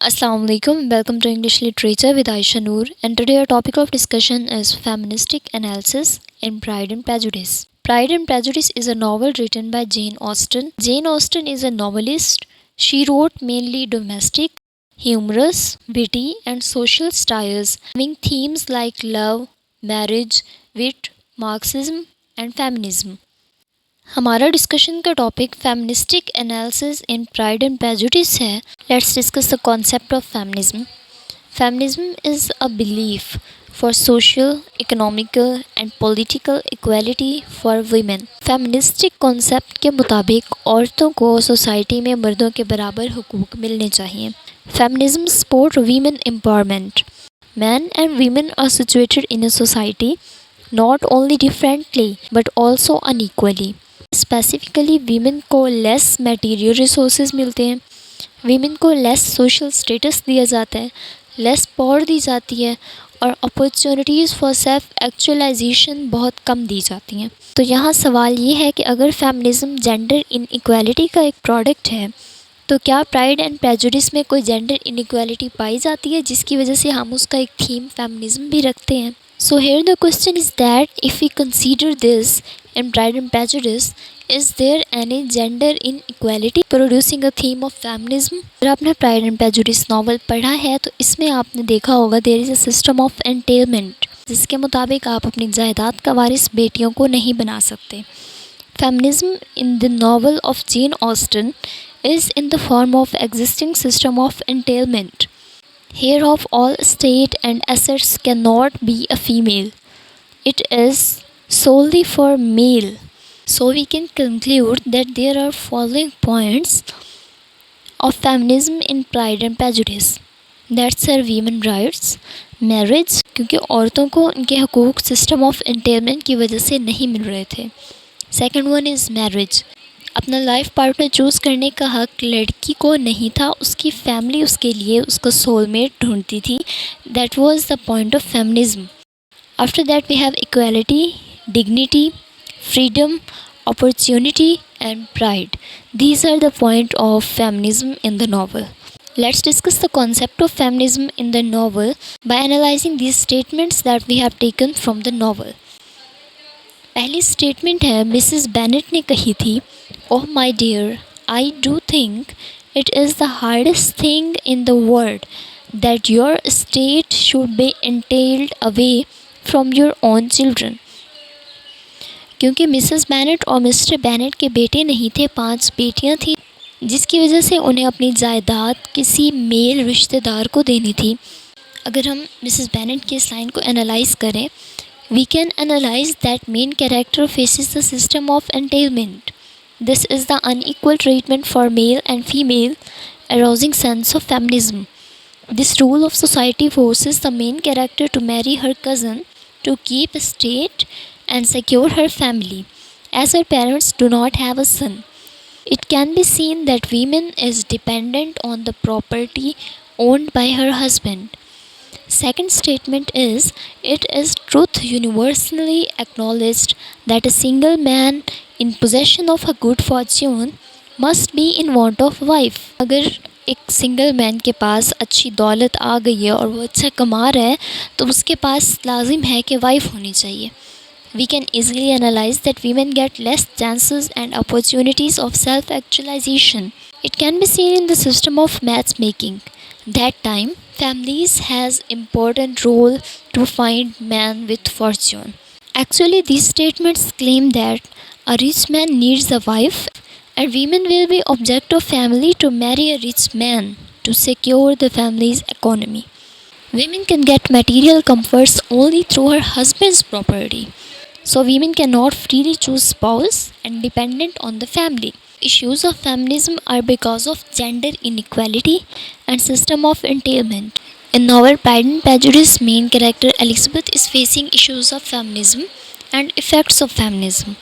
Assalamu alaikum. Welcome to English Literature with Ayesha Noor. And today our topic of discussion is Feministic Analysis in Pride and Prejudice. Pride and Prejudice is a novel written by Jane Austen. Jane Austen is a novelist. She wrote mainly domestic, humorous, witty, and social styles, having themes like love, marriage, wit, Marxism, and feminism. हमारा discussion का topic feministic analysis in Pride and Prejudice है. Let's discuss the concept of feminism. Feminism is a belief for social, economical and political equality for women. Feministic concept के मुताबिक औरतों को society में मर्दों के बराबर हुकूक मिलने चाहिए. Feminism support women empowerment. Men and women are situated in a society not only differently but also unequally. Specifically women को लेस मटेरियल रिसोर्सेज मिलते हैं, वीमेन को लेस सोशल स्टेटस दिया जाता है, लेस पावर दी जाती है और अपॉर्चुनिटीज़ फॉर सेल्फ एक्चुअलाइजेशन बहुत कम दी जाती हैं. तो यहाँ सवाल ये है कि अगर फेमिनिज्म जेंडर इनइक्वालिटी का एक प्रोडक्ट है तो क्या प्राइड एंड प्रेजुडिस में कोई जेंडर इनइक्वालिटी पाई जाती है जिसकी वजह से हम उसका एक थीम फेमिनिज्म भी रखते हैं. So here the question is that if we consider this in Pride and Prejudice, is there any gender inequality producing a theme of feminism? अगर आपने Pride and Prejudice नॉवल पढ़ा है तो इसमें आपने देखा होगा there is a system of entailment, जिसके मुताबिक आप अपनी जायदाद का वारिस बेटियों को नहीं बना सकते. Feminism in the novel of Jane Austen is in the form of existing system of entailment. Hereof all estate and assets cannot be a female. It is solely for male. So we can conclude that there are following points of feminism in Pride and Prejudice. That's her women rights, marriage, क्योंकि औरतों को उनके हकूक़ system of entailment की वजह से नहीं मिल रहे थे. Second one is marriage. अपना लाइफ पार्टनर चूज़ करने का हक लड़की को नहीं था, उसकी फैमिली उसके लिए उसका सोलमेट ढूंढती थी. That was the point of feminism. After that we have equality, dignity, freedom, opportunity and pride. These are the point of feminism in the novel. Let's discuss the concept of feminism in the novel by analyzing these statements that we have taken from the novel. पहली statement है Mrs Bennet ने कही थी, oh my dear, I do think it is the hardest thing in the world that your estate should be entailed away from your own children. क्योंकि Mrs Bennet और Mr Bennet के बेटे नहीं थे, 5 बेटियां थीं, जिसकी वजह से उन्हें अपनी जायदाद किसी मेल रिश्तेदार को देनी थी. अगर हम मिसेस बेनेट की इस लाइन को एनालाइज करें, we can analyze that main character faces the system of entailment. This is the unequal treatment for male and female, arousing sense of feminism. This rule of society forces the main character to marry her cousin to keep estate and secure her family, as her parents do not have a son. It can be seen that woman is dependent on the property owned by her husband. Second statement is, it is truth universally acknowledged that a single man in possession of a good fortune must be in want of wife. अगर एक single man के पास अच्छी दौलत आ गई है और वो अच्छा कमा रहा है तो उसके पास लाजिम है कि वाइफ होनी चाहिए. We can easily analyze that women get less chances and opportunities of self-actualization. It can be seen in the system of matchmaking. That time, families has important role to find man with fortune. Actually, these statements claim that a rich man needs a wife and women will be object of family to marry a rich man to secure the family's economy. Women can get material comforts only through her husband's property. So women cannot freely choose spouse and dependent on the family. Issues of feminism are because of gender inequality and system of entailment. In novel Pride and Prejudice, main character Elizabeth is facing issues of feminism and effects of feminism.